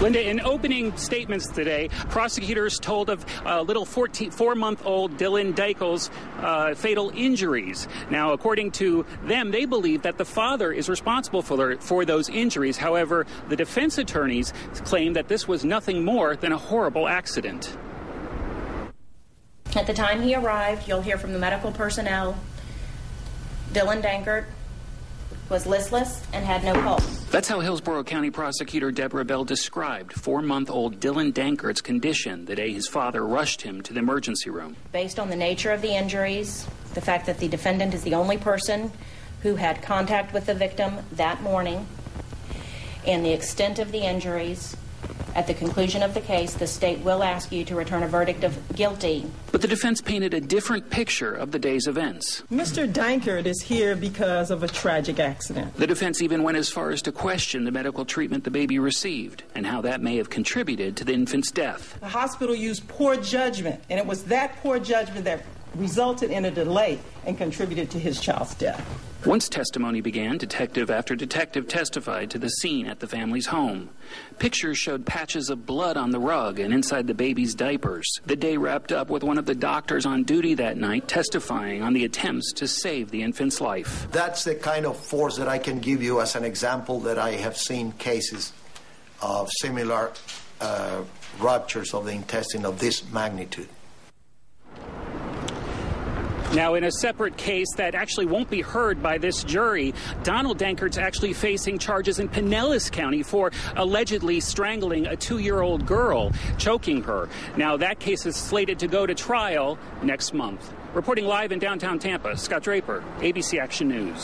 Linda, in opening statements today, prosecutors told of little 4-month-old Dylan Dankkert's fatal injuries. Now, according to them, they believe that the father is responsible for those injuries. However, the defense attorneys claim that this was nothing more than a horrible accident. At the time he arrived, you'll hear from the medical personnel, Dylan Dankert was listless and had no pulse. That's how Hillsborough County Prosecutor Deborah Bell described 4-month-old Dylan Dankert's condition the day his father rushed him to the emergency room. Based on the nature of the injuries, the fact that the defendant is the only person who had contact with the victim that morning, and the extent of the injuries, at the conclusion of the case, the state will ask you to return a verdict of guilty. But the defense painted a different picture of the day's events. Mr. Dankert is here because of a tragic accident. The defense even went as far as to question the medical treatment the baby received and how that may have contributed to the infant's death. The hospital used poor judgment, and it was that poor judgment that resulted in a delay and contributed to his child's death. Once testimony began, detective after detective testified to the scene at the family's home. Pictures showed patches of blood on the rug and inside the baby's diapers. The day wrapped up with one of the doctors on duty that night testifying on the attempts to save the infant's life. That's the kind of force that I can give you as an example that I have seen cases of similar ruptures of the intestine of this magnitude. Now, in a separate case that actually won't be heard by this jury, Donald Dankert's actually facing charges in Pinellas County for allegedly strangling a 2-year-old girl, choking her. Now, that case is slated to go to trial next month. Reporting live in downtown Tampa, Scott Draper, ABC Action News.